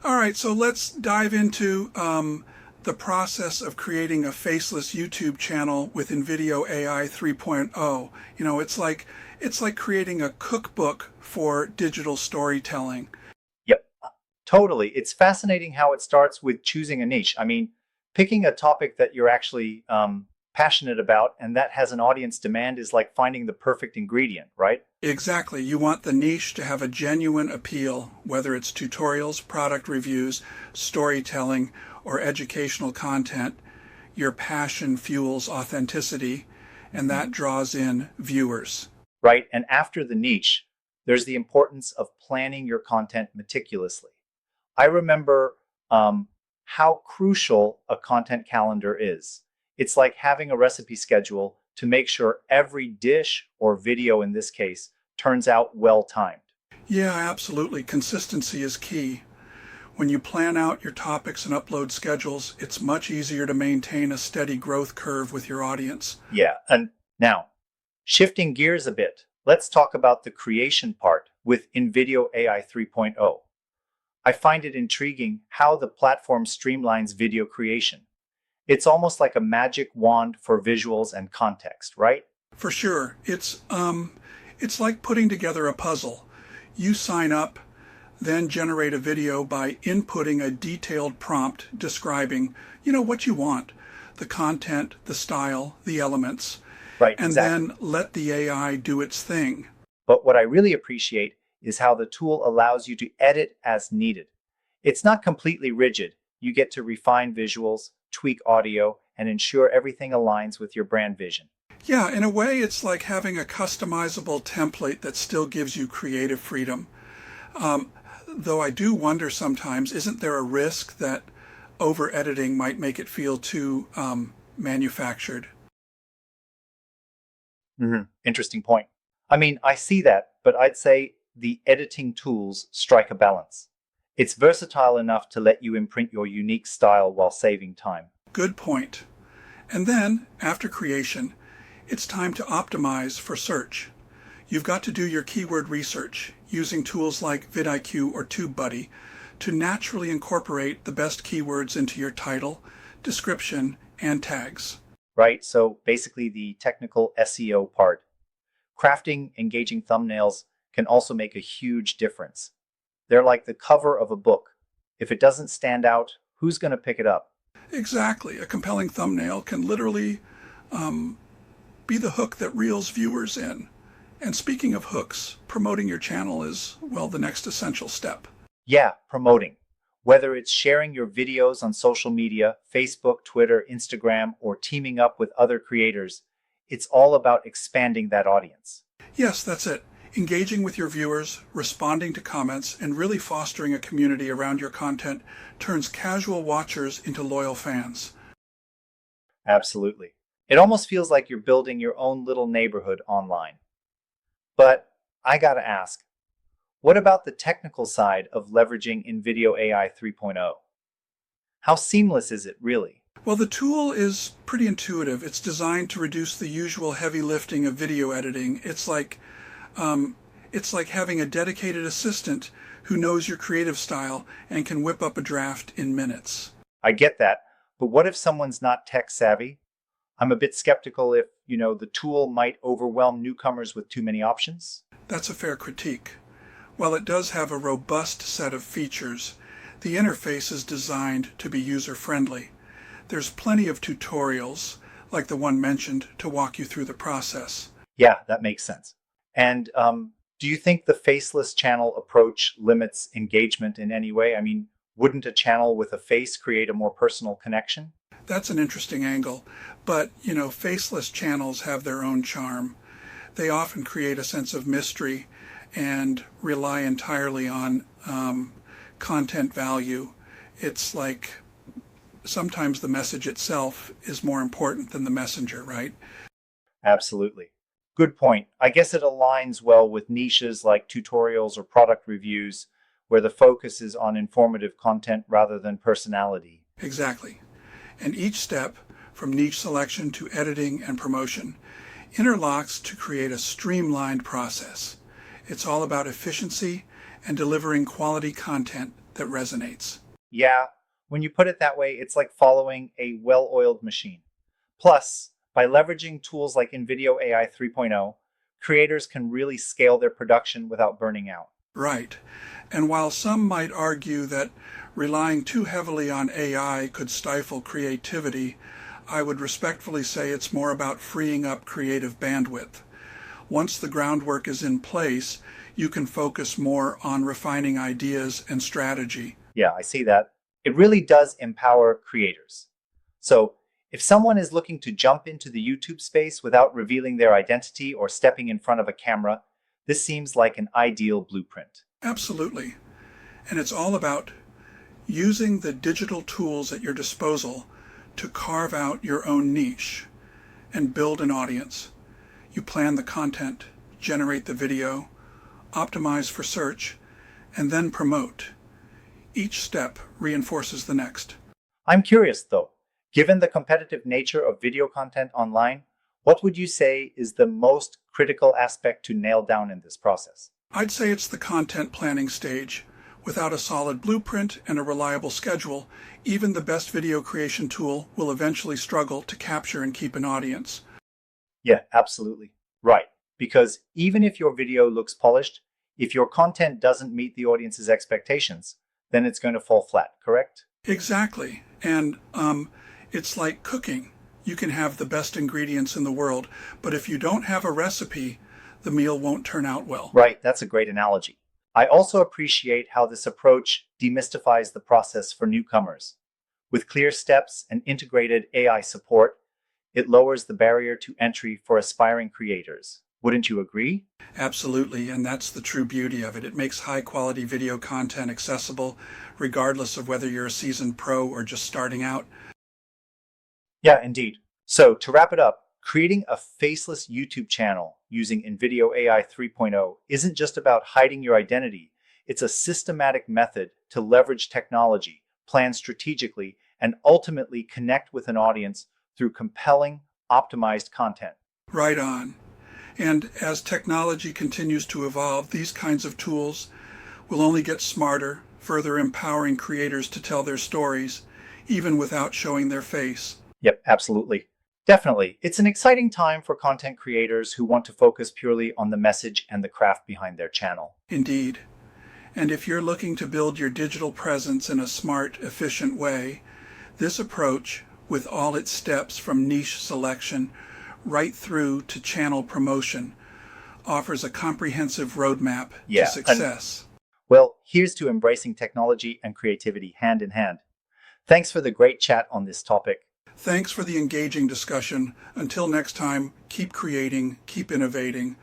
All right, so let's dive into the process of creating a faceless YouTube channel with InVideo AI 3.0. It's like creating a cookbook for digital storytelling. Yep, totally. It's fascinating how it starts with choosing a niche. I mean, picking a topic that you're actually passionate about and that has an audience demand is like finding the perfect ingredient, right? Exactly. You want the niche to have a genuine appeal, whether it's tutorials, product reviews, storytelling, or educational content. Your passion fuels authenticity, and that draws in viewers. Right. And after the niche, there's the importance of planning your content meticulously. I remember how crucial a content calendar is. It's like having a recipe schedule to make sure every dish or video in this case turns out well timed. Yeah, absolutely. Consistency is key. When you plan out your topics and upload schedules, it's much easier to maintain a steady growth curve with your audience. Yeah. And now, shifting gears a bit, let's talk about the creation part with InVideo AI 3.0. I find it intriguing how the platform streamlines video creation. It's almost like a magic wand for visuals and context, right? For sure. It's like putting together a puzzle. You sign up, then generate a video by inputting a detailed prompt describing, what you want, the content, the style, the elements, Right, and exactly. then let the AI do its thing. But what I really appreciate is how the tool allows you to edit as needed. It's not completely rigid. You get to refine visuals, tweak audio, and ensure everything aligns with your brand vision. Yeah, in a way, it's like having a customizable template that still gives you creative freedom. Though I do wonder sometimes, isn't there a risk that over editing might make it feel too manufactured? Interesting point. I mean, I see that, but I'd say the editing tools strike a balance. It's versatile enough to let you imprint your unique style while saving time. Good point. And then, after creation, it's time to optimize for search. You've got to do your keyword research using tools like vidIQ or TubeBuddy to naturally incorporate the best keywords into your title, description, and tags. Right? So basically, the technical SEO part. Crafting engaging thumbnails can also make a huge difference. They're like the cover of a book. If it doesn't stand out, who's going to pick it up? Exactly. A compelling thumbnail can literally be the hook that reels viewers in. And speaking of hooks, promoting your channel is, well, the next essential step. Yeah, promoting. Whether it's sharing your videos on social media, Facebook, Twitter, Instagram, or teaming up with other creators, it's all about expanding that audience. Yes, that's it. Engaging with your viewers, responding to comments, and really fostering a community around your content turns casual watchers into loyal fans. Absolutely. It almost feels like you're building your own little neighborhood online. But I gotta ask, what about the technical side of leveraging InVideo AI 3.0? How seamless is it really? Well, the tool is pretty intuitive. It's designed to reduce the usual heavy lifting of video editing. It's like having a dedicated assistant who knows your creative style and can whip up a draft in minutes. I get that, but what if someone's not tech savvy? I'm a bit skeptical if, the tool might overwhelm newcomers with too many options. That's a fair critique. While it does have a robust set of features, the interface is designed to be user-friendly. There's plenty of tutorials, like the one mentioned, to walk you through the process. Yeah, that makes sense. And do you think the faceless channel approach limits engagement in any way? I mean, wouldn't a channel with a face create a more personal connection? That's an interesting angle, but faceless channels have their own charm. They often create a sense of mystery and rely entirely on content value. It's like sometimes the message itself is more important than the messenger, right? Absolutely. Good point. I guess it aligns well with niches like tutorials or product reviews, where the focus is on informative content rather than personality. Exactly. And each step, from niche selection to editing and promotion, interlocks to create a streamlined process. It's all about efficiency and delivering quality content that resonates. Yeah, when you put it that way, it's like following a well-oiled machine. Plus, by leveraging tools like InVideo AI 3.0, creators can really scale their production without burning out. Right. And while some might argue that relying too heavily on AI could stifle creativity, I would respectfully say it's more about freeing up creative bandwidth. Once the groundwork is in place, you can focus more on refining ideas and strategy. Yeah, I see that. It really does empower creators. So, if someone is looking to jump into the YouTube space without revealing their identity or stepping in front of a camera, this seems like an ideal blueprint. Absolutely. And it's all about using the digital tools at your disposal to carve out your own niche and build an audience. You plan the content, generate the video, optimize for search, and then promote. Each step reinforces the next. I'm curious though, given the competitive nature of video content online, what would you say is the most critical aspect to nail down in this process? I'd say it's the content planning stage. Without a solid blueprint and a reliable schedule, even the best video creation tool will eventually struggle to capture and keep an audience. Yeah, absolutely. Right. Because even if your video looks polished, if your content doesn't meet the audience's expectations, then it's going to fall flat, correct? Exactly. And it's like cooking. You can have the best ingredients in the world, but if you don't have a recipe, the meal won't turn out well. Right, that's a great analogy. I also appreciate how this approach demystifies the process for newcomers. With clear steps and integrated AI support, it lowers the barrier to entry for aspiring creators. Wouldn't you agree? Absolutely, and that's the true beauty of it. It makes high-quality video content accessible, regardless of whether you're a seasoned pro or just starting out. Yeah, indeed. So, to wrap it up, creating a faceless YouTube channel using InVideo AI 3.0 isn't just about hiding your identity. It's a systematic method to leverage technology, plan strategically, and ultimately connect with an audience through compelling, optimized content. Right on. And as technology continues to evolve, these kinds of tools will only get smarter, further empowering creators to tell their stories, even without showing their face. Yep, absolutely. Definitely. It's an exciting time for content creators who want to focus purely on the message and the craft behind their channel. Indeed. And if you're looking to build your digital presence in a smart, efficient way, this approach, with all its steps from niche selection right through to channel promotion, offers a comprehensive roadmap to success. Well, here's to embracing technology and creativity hand in hand. Thanks for the great chat on this topic. Thanks for the engaging discussion. Until next time, keep creating, keep innovating.